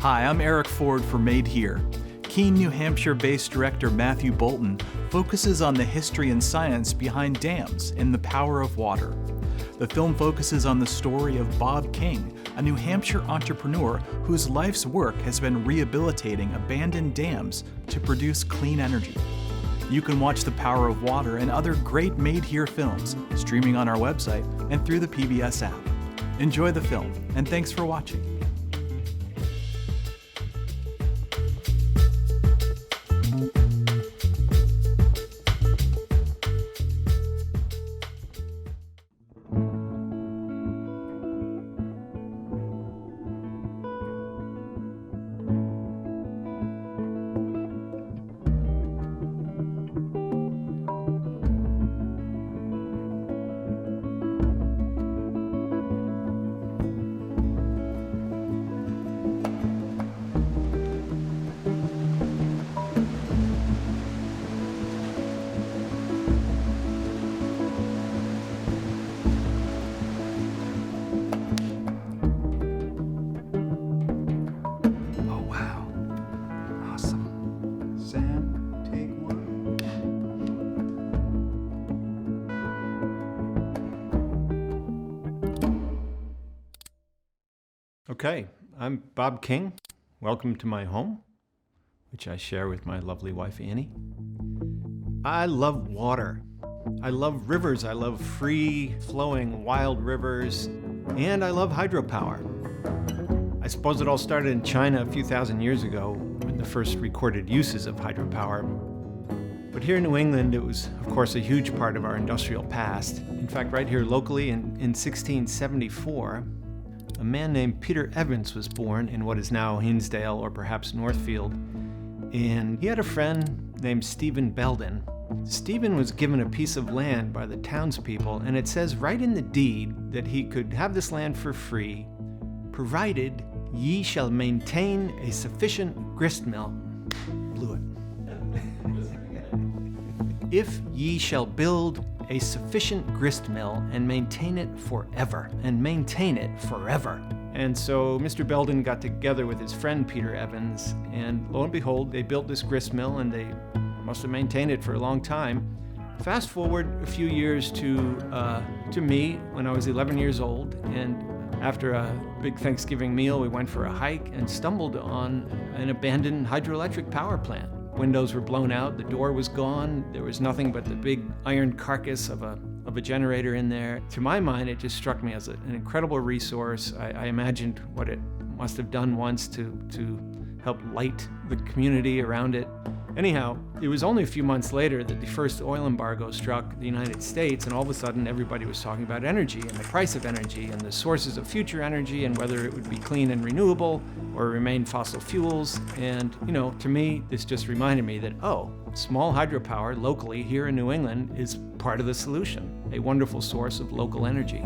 Hi, I'm Eric Ford for Made Here. Keene, New Hampshire-based director Matthew Boulton focuses on the history and science behind dams and the power of water. The film focuses on the story of Bob King, a New Hampshire entrepreneur whose life's work has been rehabilitating abandoned dams to produce clean energy. You can watch The Power of Water and other great Made Here films streaming on our website and through the PBS app. Enjoy the film, and thanks for watching. Okay, I'm Bob King. Welcome to my home, which I share with my lovely wife, Annie. I love water. I love rivers. I love free-flowing wild rivers, and I love hydropower. I suppose it all started in China a few thousand years ago when the first recorded uses of hydropower. But here in New England, it was, of course, a huge part of our industrial past. In fact, right here locally in 1674, a man named Peter Evans was born in what is now Hinsdale or perhaps Northfield, and he had a friend named Stephen Belden. Stephen was given a piece of land by the townspeople, and it says right in the deed that he could have this land for free, provided ye shall maintain a sufficient gristmill. Blew it. If ye shall build a sufficient gristmill and maintain it forever, and maintain it forever. And so Mr. Belden got together with his friend Peter Evans, and lo and behold, they built this gristmill, and they must have maintained it for a long time. Fast forward a few years to me when I was 11 years old, and after a big Thanksgiving meal, we went for a hike and stumbled on an abandoned hydroelectric power plant. Windows were blown out, the door was gone, there was nothing but the big iron carcass of a generator in there. To my mind, it just struck me as an incredible resource. I imagined what it must have done once to help light the community around it. Anyhow, it was only a few months later that the first oil embargo struck the United States, and all of a sudden everybody was talking about energy and the price of energy and the sources of future energy and whether it would be clean and renewable or remain fossil fuels. And, you know, to me, this just reminded me that, oh, small hydropower locally here in New England is part of the solution, a wonderful source of local energy.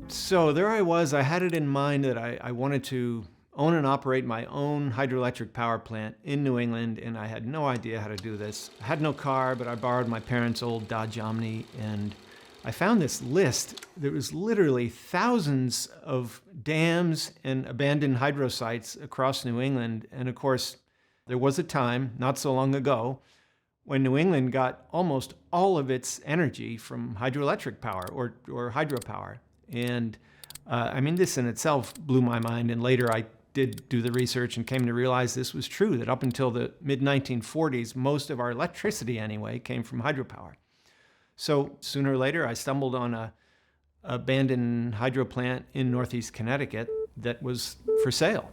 So there I was, I had it in mind that I wanted to own and operate my own hydroelectric power plant in New England, and I had no idea how to do this. I had no car, but I borrowed my parents' old Dodge Omni, and I found this list. There was literally thousands of dams and abandoned hydro sites across New England, and of course, there was a time, not so long ago, when New England got almost all of its energy from hydroelectric power or hydropower. And I mean, this in itself blew my mind, and later I did do the research and came to realize this was true, that up until the mid-1940s, most of our electricity anyway came from hydropower. So sooner or later, I stumbled on a abandoned hydro plant in Northeast Connecticut that was for sale.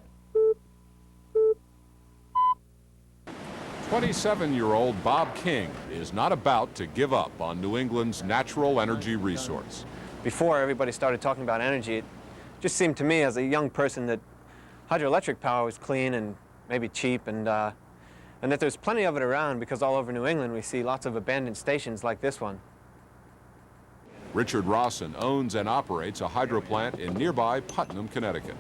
27-year-old Bob King is not about to give up on New England's natural energy resource. Before everybody started talking about energy, it just seemed to me as a young person that hydroelectric power was clean and maybe cheap, and that there's plenty of it around, because all over New England we see lots of abandoned stations like this one. Richard Rawson owns and operates a hydro plant in nearby Putnam, Connecticut.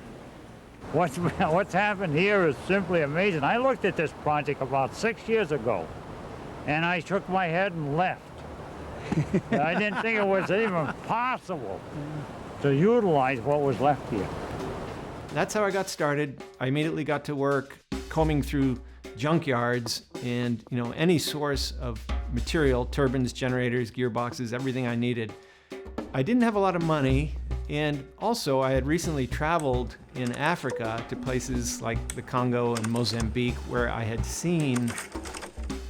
What's happened here is simply amazing. I looked at this project about 6 years ago, and I shook my head and left. I didn't think it was even possible to utilize what was left here. That's how I got started. I immediately got to work combing through junkyards and, any source of material, turbines, generators, gearboxes, everything I needed. I didn't have a lot of money, and also I had recently traveled in Africa to places like the Congo and Mozambique, where I had seen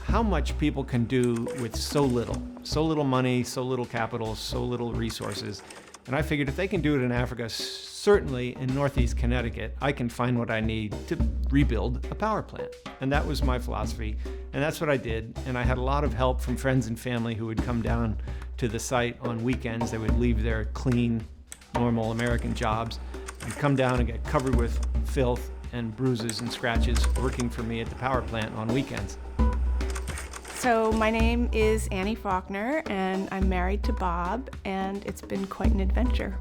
how much people can do with so little money, so little capital, so little resources. And I figured if they can do it in Africa, certainly in Northeast Connecticut, I can find what I need to rebuild a power plant. And that was my philosophy. And that's what I did. And I had a lot of help from friends and family who would come down to the site on weekends. They would leave their clean, normal American jobs and come down and get covered with filth and bruises and scratches working for me at the power plant on weekends. So my name is Annie Faulkner, and I'm married to Bob, and it's been quite an adventure.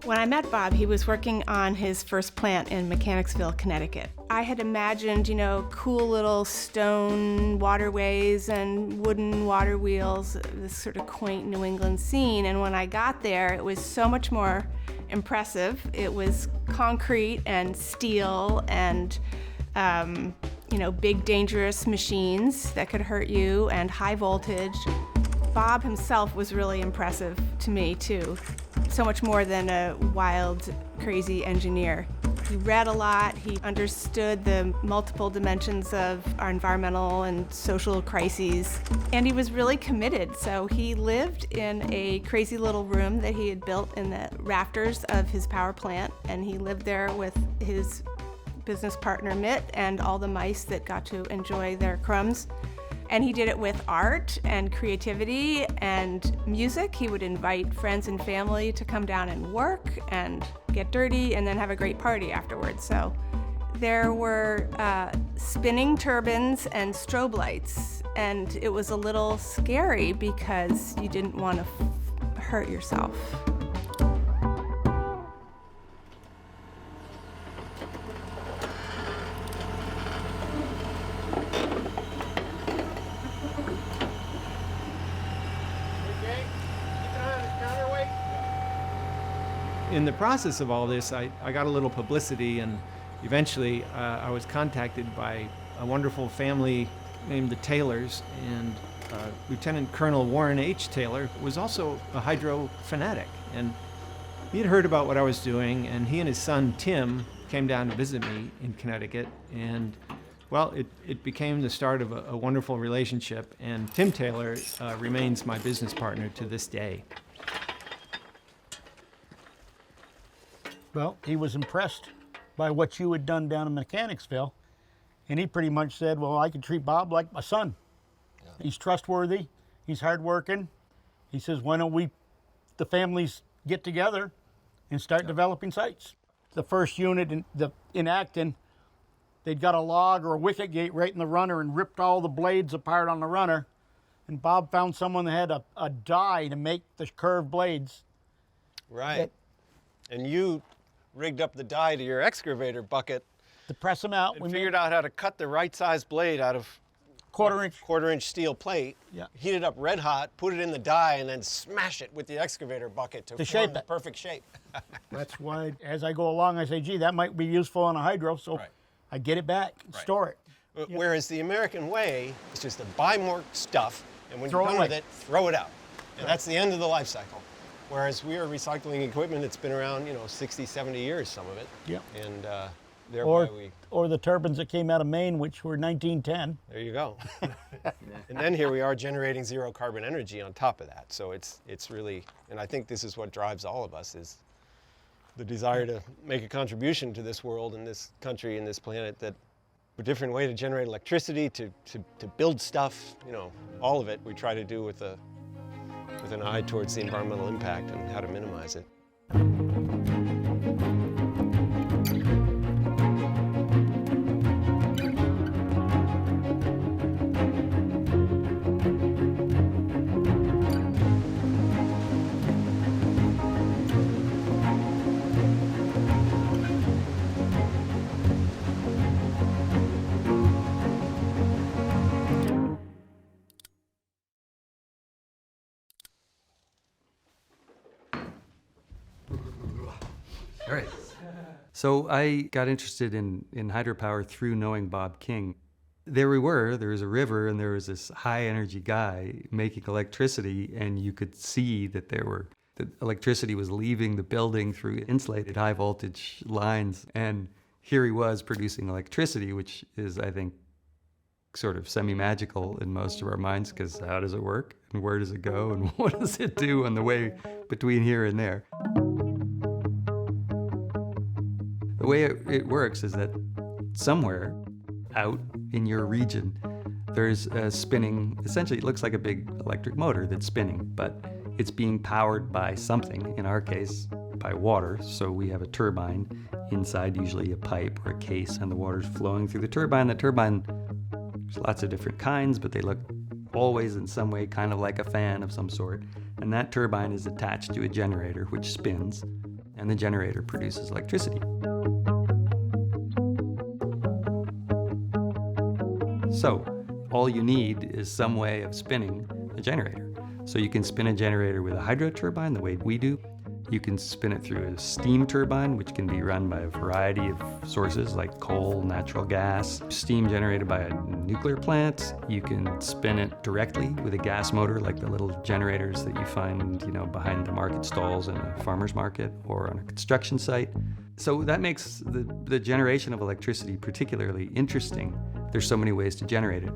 When I met Bob, he was working on his first plant in Mechanicsville, Connecticut. I had imagined, cool little stone waterways and wooden water wheels, this sort of quaint New England scene, and when I got there, it was so much more impressive. It was concrete and steel and big dangerous machines that could hurt you and high voltage. Bob himself was really impressive to me too. So much more than a wild, crazy engineer. He read a lot, he understood the multiple dimensions of our environmental and social crises, and he was really committed. So he lived in a crazy little room that he had built in the rafters of his power plant, and he lived there with his business partner Mitt and all the mice that got to enjoy their crumbs. And he did it with art and creativity and music. He would invite friends and family to come down and work and get dirty and then have a great party afterwards. So there were spinning turbines and strobe lights, and it was a little scary because you didn't want to hurt yourself. In the process of all this, I got a little publicity, and eventually I was contacted by a wonderful family named the Taylors, and Lieutenant Colonel Warren H. Taylor was also a hydro fanatic. And he had heard about what I was doing, and he and his son Tim came down to visit me in Connecticut, and well, it became the start of a wonderful relationship, and Tim Taylor remains my business partner to this day. Well, he was impressed by what you had done down in Mechanicsville, and he pretty much said, well, I can treat Bob like my son. Yeah. He's trustworthy, he's hardworking. He says, why don't we, the families, get together and start developing sites? The first unit in Acton, they'd got a log or a wicket gate right in the runner and ripped all the blades apart on the runner, and Bob found someone that had a die to make the curved blades. Right. And you rigged up the die to your excavator bucket to press them out. We figured out how to cut the right size blade out of quarter-inch steel plate, heat it up red hot, put it in the die, and then smash it with the excavator bucket to form the perfect shape. That's why, as I go along, I say, gee, that might be useful on a hydro, so I get it back, store it. Whereas the American way is just to buy more stuff, and when you're done with it, throw it out. And that's the end of the life cycle. Whereas we are recycling equipment that's been around, 60, 70 years, some of it. Yep. And thereby or the turbines that came out of Maine, which were 1910. There you go. And then here we are generating zero carbon energy on top of that. So it's really, and I think this is what drives all of us, is the desire to make a contribution to this world and this country and this planet, that a different way to generate electricity, to build stuff, all of it we try to do with an eye towards the environmental impact and how to minimize it. All right. So I got interested in hydropower through knowing Bob King. There was a river, and there was this high energy guy making electricity, and you could see that the electricity was leaving the building through insulated high voltage lines. And here he was producing electricity, which is, I think, sort of semi-magical in most of our minds, because how does it work, and where does it go, and what does it do on the way between here and there? The way it works is that somewhere out in your region, there's a spinning, essentially it looks like a big electric motor that's spinning, but it's being powered by something, in our case, by water. So we have a turbine inside, usually a pipe or a case, and the water's flowing through the turbine. The turbine, there's lots of different kinds, but they look always in some way kind of like a fan of some sort. And that turbine is attached to a generator which spins, and the generator produces electricity. So all you need is some way of spinning a generator. So you can spin a generator with a hydro turbine the way we do. You can spin it through a steam turbine, which can be run by a variety of sources like coal, natural gas, steam generated by a nuclear plant. You can spin it directly with a gas motor, like the little generators that you find, behind the market stalls in a farmer's market or on a construction site. So that makes the generation of electricity particularly interesting. There's so many ways to generate it.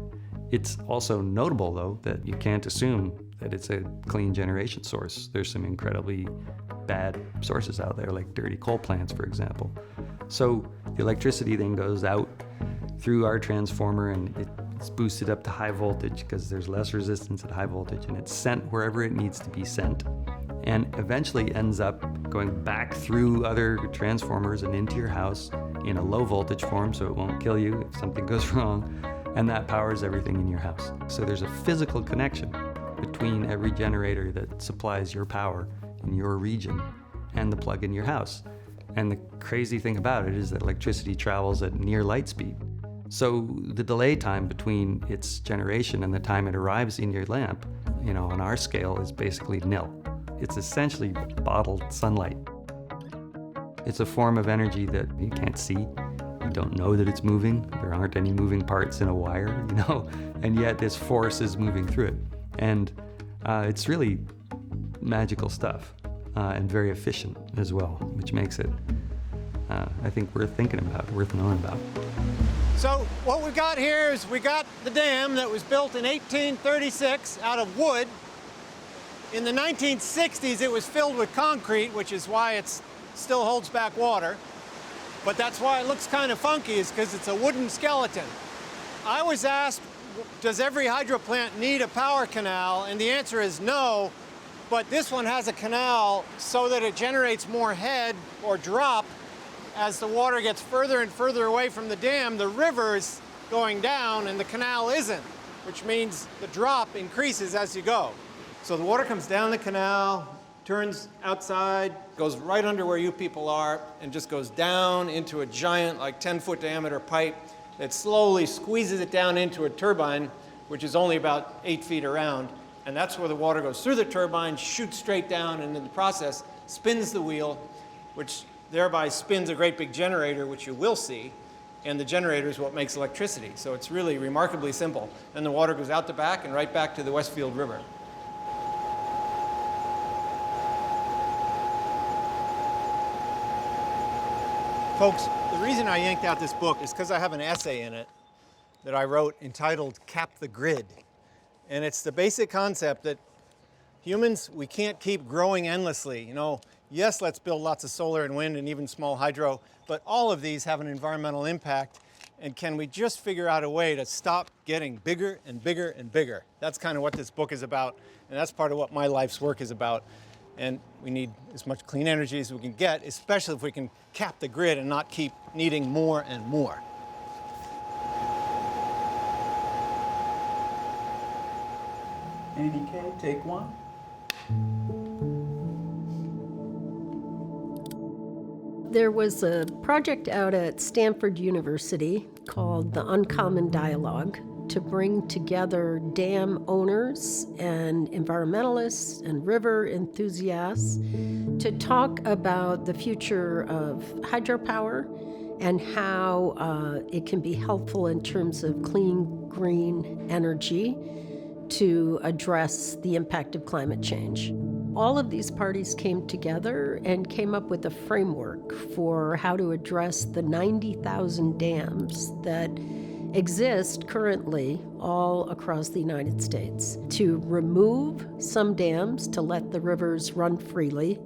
It's also notable, though, that you can't assume that it's a clean generation source. There's some incredibly bad sources out there, like dirty coal plants, for example. So the electricity then goes out through our transformer, and it's boosted up to high voltage because there's less resistance at high voltage, and it's sent wherever it needs to be sent, and eventually ends up going back through other transformers and into your house in a low voltage form, so it won't kill you if something goes wrong, and that powers everything in your house. So there's a physical connection between every generator that supplies your power in your region and the plug in your house. And the crazy thing about it is that electricity travels at near light speed. So the delay time between its generation and the time it arrives in your lamp, on our scale, is basically nil. It's essentially bottled sunlight. It's a form of energy that you can't see. You don't know that it's moving. There aren't any moving parts in a wire, and yet this force is moving through it. And it's really magical stuff, and very efficient as well, which makes it, I think, worth thinking about, worth knowing about. So what we've got here is we got the dam that was built in 1836 out of wood. In the 1960s, it was filled with concrete, which is why it still holds back water. But that's why it looks kind of funky, is because it's a wooden skeleton. I was asked, does every hydro plant need a power canal? And the answer is no, but this one has a canal so that it generates more head or drop as the water gets further and further away from the dam. The river is going down and the canal isn't, which means the drop increases as you go. So the water comes down the canal, turns outside, goes right under where you people are, and just goes down into a giant, 10-foot diameter pipe that slowly squeezes it down into a turbine, which is only about 8 feet around. And that's where the water goes through the turbine, shoots straight down, and in the process spins the wheel, which thereby spins a great big generator, which you will see. And the generator is what makes electricity. So it's really remarkably simple. And the water goes out the back and right back to the Westfield River. Folks, the reason I yanked out this book is because I have an essay in it that I wrote entitled Cap the Grid. And it's the basic concept that humans, we can't keep growing endlessly. Yes, let's build lots of solar and wind and even small hydro, but all of these have an environmental impact. And can we just figure out a way to stop getting bigger and bigger and bigger? That's kind of what this book is about, and that's part of what my life's work is about. And we need as much clean energy as we can get, especially if we can cap the grid and not keep needing more and more. Andy K, take one. There was a project out at Stanford University called the Uncommon Dialogue to bring together dam owners and environmentalists and river enthusiasts to talk about the future of hydropower and how it can be helpful in terms of clean, green energy to address the impact of climate change. All of these parties came together and came up with a framework for how to address the 90,000 dams that exist currently all across the United States, to remove some dams to let the rivers run freely,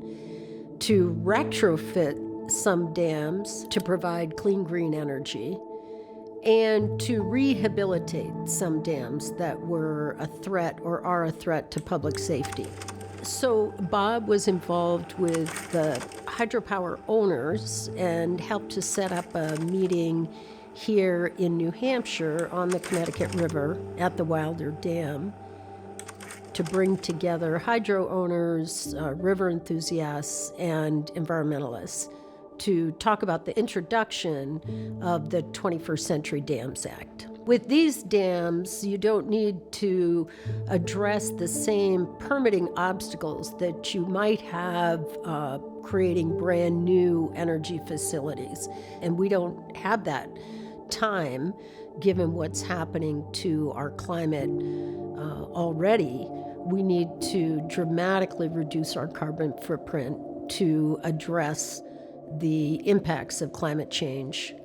to retrofit some dams to provide clean, green energy, and to rehabilitate some dams that were a threat or are a threat to public safety. So Bob was involved with the hydropower owners and helped to set up a meeting here in New Hampshire on the Connecticut River at the Wilder Dam to bring together hydro owners, river enthusiasts, and environmentalists to talk about the introduction of the 21st Century Dams Act. With these dams, you don't need to address the same permitting obstacles that you might have creating brand new energy facilities. And we don't have that time, given what's happening to our climate already. We need to dramatically reduce our carbon footprint to address the impacts of climate change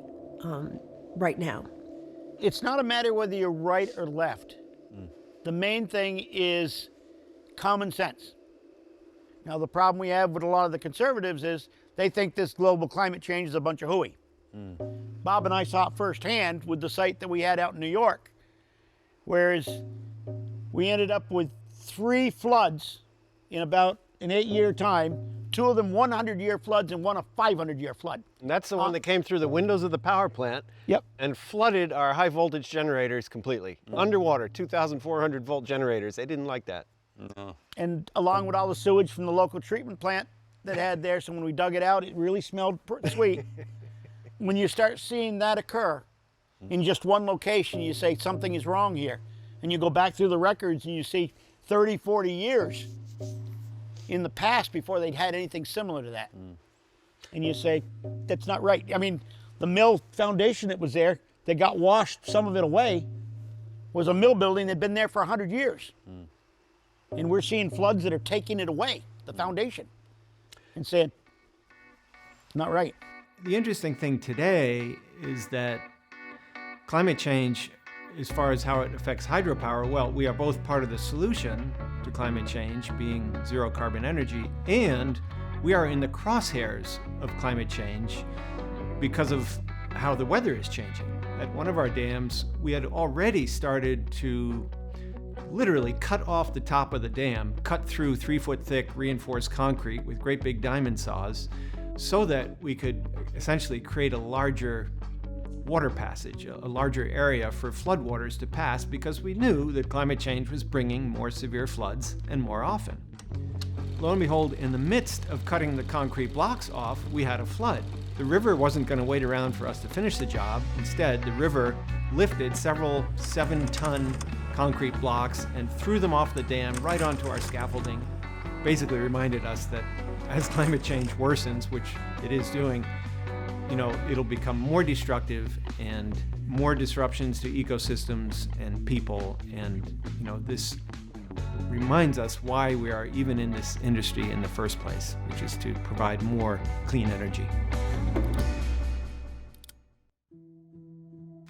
right now. It's not a matter whether you're right or left. The main thing is common sense. Now, the problem we have with a lot of the conservatives is they think this global climate change is a bunch of hooey. Bob and I saw it firsthand with the site that we had out in New York, whereas we ended up with 3 floods in about an 8-year time, 2 of them 100-year floods and one a 500-year flood. And that's the one that came through the windows of the power plant and flooded our high voltage generators completely. Underwater, 2,400 volt generators. They didn't like that. No. And along with all the sewage from the local treatment plant that had there, so when we dug it out, it really smelled sweet. When you start seeing that occur in just one location, you say something is wrong here. And you go back through the records and you see 30, 40 years in the past before they'd had anything similar to that. And you say, that's not right. I mean, the mill foundation that was there, that got washed, some of it away, was a mill building that'd been there for 100 years. And we're seeing floods that are taking it away, the foundation, and saying, not right. The interesting thing today is that climate change, as far as how it affects hydropower, well, we are both part of the solution to climate change, being zero carbon energy, and we are in the crosshairs of climate change because of how the weather is changing. At one of our dams, we had already started to literally cut off the top of the dam, cut through 3-foot thick reinforced concrete with great big diamond saws, so that we could essentially create a larger water passage, a larger area for floodwaters to pass, because we knew that climate change was bringing more severe floods and more often. Lo and behold, in the midst of cutting the concrete blocks off, we had a flood. The river wasn't going to wait around for us to finish the job. Instead, the river lifted several 7-ton concrete blocks and threw them off the dam right onto our scaffolding. Basically reminded us that as climate change worsens, which it is doing, it'll become more destructive and more disruptions to ecosystems and people. And, this reminds us why we are even in this industry in the first place, which is to provide more clean energy.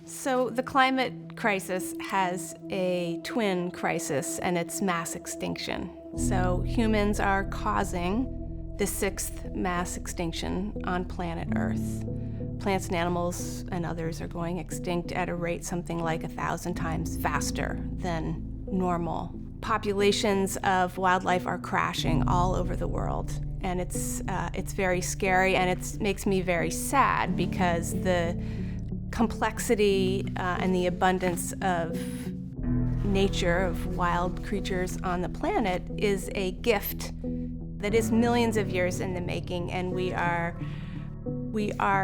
So the climate crisis has a twin crisis, and it's mass extinction. So humans are causing the 6th mass extinction on planet Earth. Plants and animals and others are going extinct at a rate something like 1,000 times faster than normal. Populations of wildlife are crashing all over the world, and it's very scary, and it makes me very sad because the complexity and the abundance of nature, of wild creatures on the planet, is a gift that is millions of years in the making, and we are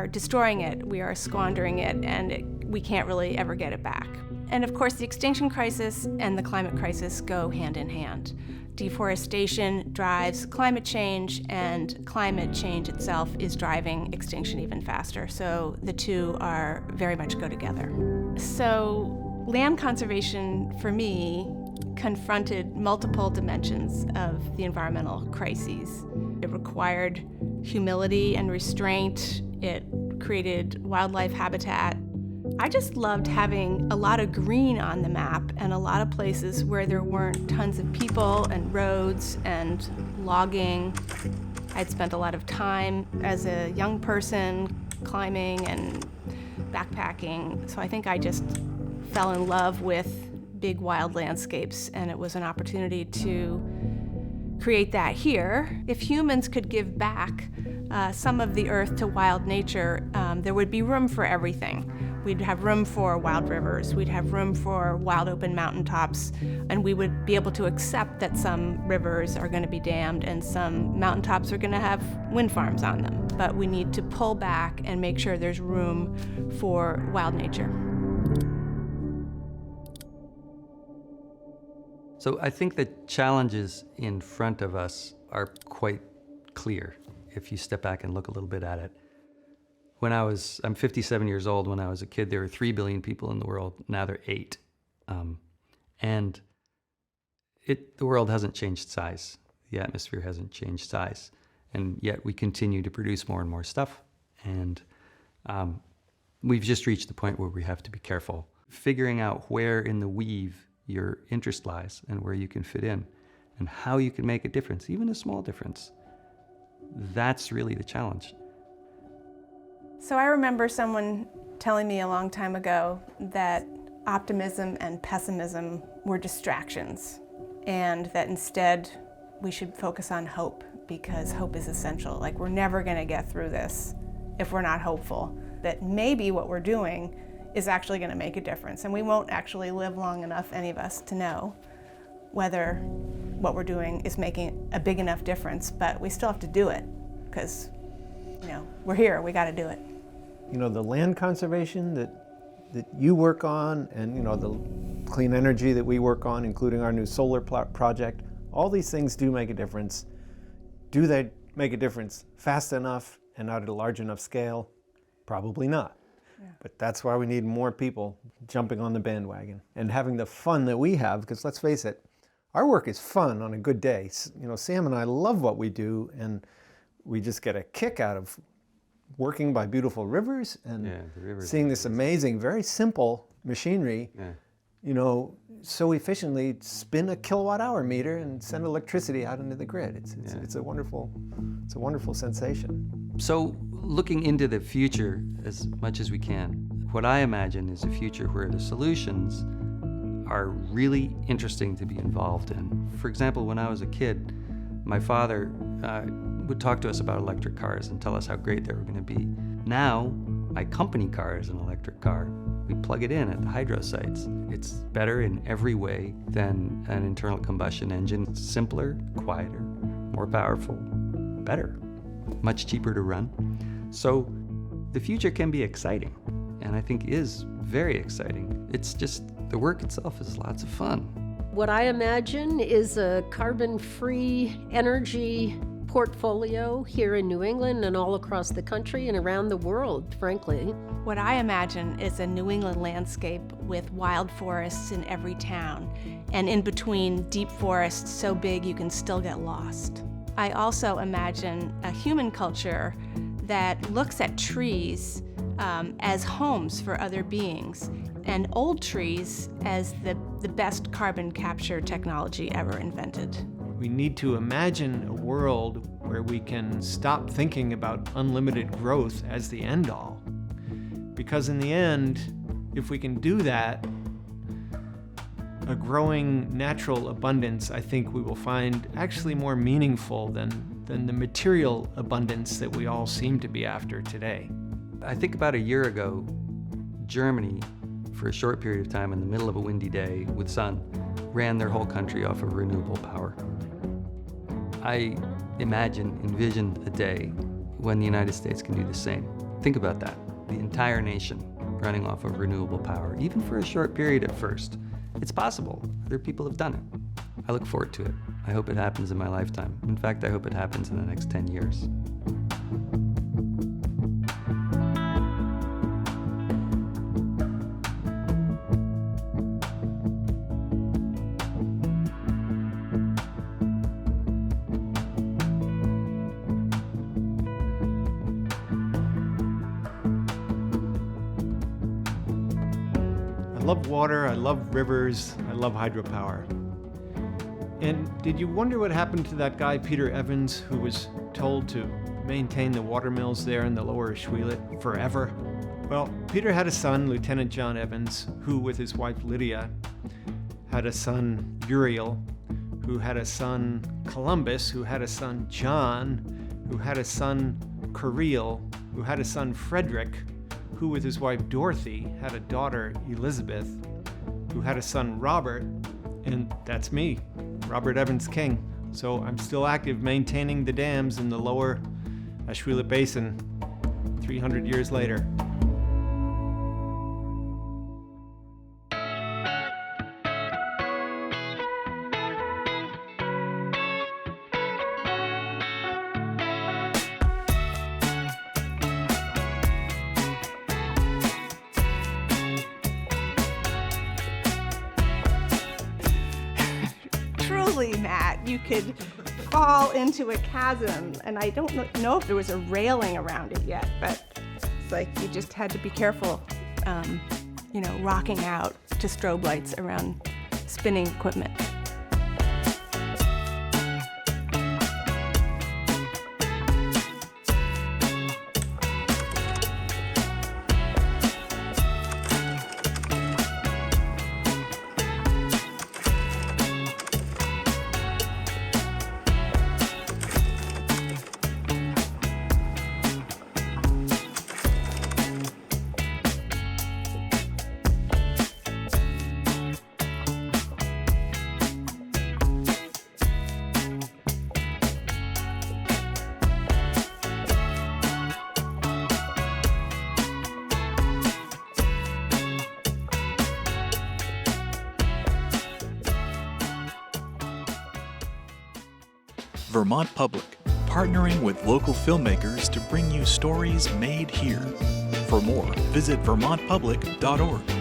destroying it, we are squandering it, and we can't really ever get it back. And of course, the extinction crisis and the climate crisis go hand in hand. Deforestation drives climate change, and climate change itself is driving extinction even faster. So the two are very much go together. So land conservation, for me, confronted multiple dimensions of the environmental crises. It required humility and restraint. It created wildlife habitat. I just loved having a lot of green on the map and a lot of places where there weren't tons of people and roads and logging. I'd spent a lot of time as a young person climbing and backpacking, so I think I just fell in love with big wild landscapes, and it was an opportunity to create that here. If humans could give back some of the earth to wild nature, there would be room for everything. We'd have room for wild rivers, we'd have room for wild open mountaintops, and we would be able to accept that some rivers are going to be dammed and some mountaintops are going to have wind farms on them. But we need to pull back and make sure there's room for wild nature. So I think the challenges in front of us are quite clear if you step back and look a little bit at it. I'm 57 years old. When I was a kid, there were 3 billion people in the world. Now there are 8. And the world hasn't changed size. The atmosphere hasn't changed size. And yet we continue to produce more and more stuff. And we've just reached the point where we have to be careful. Figuring out where in the weave your interest lies and where you can fit in and how you can make a difference, even a small difference. That's really the challenge. So I remember someone telling me a long time ago that optimism and pessimism were distractions, and that instead we should focus on hope, because hope is essential. Like, we're never going to get through this if we're not hopeful, that maybe what we're doing is actually going to make a difference, and we won't actually live long enough, any of us, to know whether what we're doing is making a big enough difference, but we still have to do it, because we're here, we got to do it. The land conservation that you work on, and the clean energy that we work on, including our new solar project, all these things do make a difference. Do they make a difference fast enough and not at a large enough scale? Probably not. Yeah. But that's why we need more people jumping on the bandwagon and having the fun that we have, because let's face it, our work is fun on a good day. Sam and I love what we do, and we just get a kick out of working by beautiful rivers and seeing this amazing, very simple machinery, so efficiently spin a kilowatt-hour meter and send electricity out into the grid. It's a wonderful sensation. So, looking into the future as much as we can, what I imagine is a future where the solutions are really interesting to be involved in. For example, when I was a kid, my father would talk to us about electric cars and tell us how great they were going to be. Now, my company car is an electric car. We plug it in at the hydro sites. It's better in every way than an internal combustion engine. It's simpler, quieter, more powerful, better, much cheaper to run. So the future can be exciting, and I think is very exciting. It's just the work itself is lots of fun. What I imagine is a carbon-free energy portfolio here in New England and all across the country and around the world, frankly. What I imagine is a New England landscape with wild forests in every town, and in between deep forests so big you can still get lost. I also imagine a human culture that looks at trees as homes for other beings, and old trees as the best carbon capture technology ever invented. We need to imagine a world where we can stop thinking about unlimited growth as the end-all. Because in the end, if we can do that, a growing natural abundance, I think we will find actually more meaningful than the material abundance that we all seem to be after today. I think about a year ago, Germany, for a short period of time in the middle of a windy day with sun, ran their whole country off of renewable power. I envision a day when the United States can do the same. Think about that. The entire nation running off of renewable power, even for a short period at first. It's possible. Other people have done it. I look forward to it. I hope it happens in my lifetime. In fact, I hope it happens in the next 10 years. I love water, I love rivers, I love hydropower. And did you wonder what happened to that guy, Peter Evans, who was told to maintain the water mills there in the lower Ashwellet forever? Well, Peter had a son, Lieutenant John Evans, who with his wife Lydia had a son, Uriel, who had a son, Columbus, who had a son, John, who had a son, Careel, who had a son, Frederick, who with his wife Dorothy had a daughter, Elizabeth, who had a son, Robert, and that's me, Robert Evans King. So I'm still active maintaining the dams in the lower Ashwellet Basin 300 years later. Truly, Matt, you could fall into a chasm, and I don't know if there was a railing around it yet, but it's like you just had to be careful, rocking out to strobe lights around spinning equipment. Vermont Public, partnering with local filmmakers to bring you stories made here. For more, visit vermontpublic.org.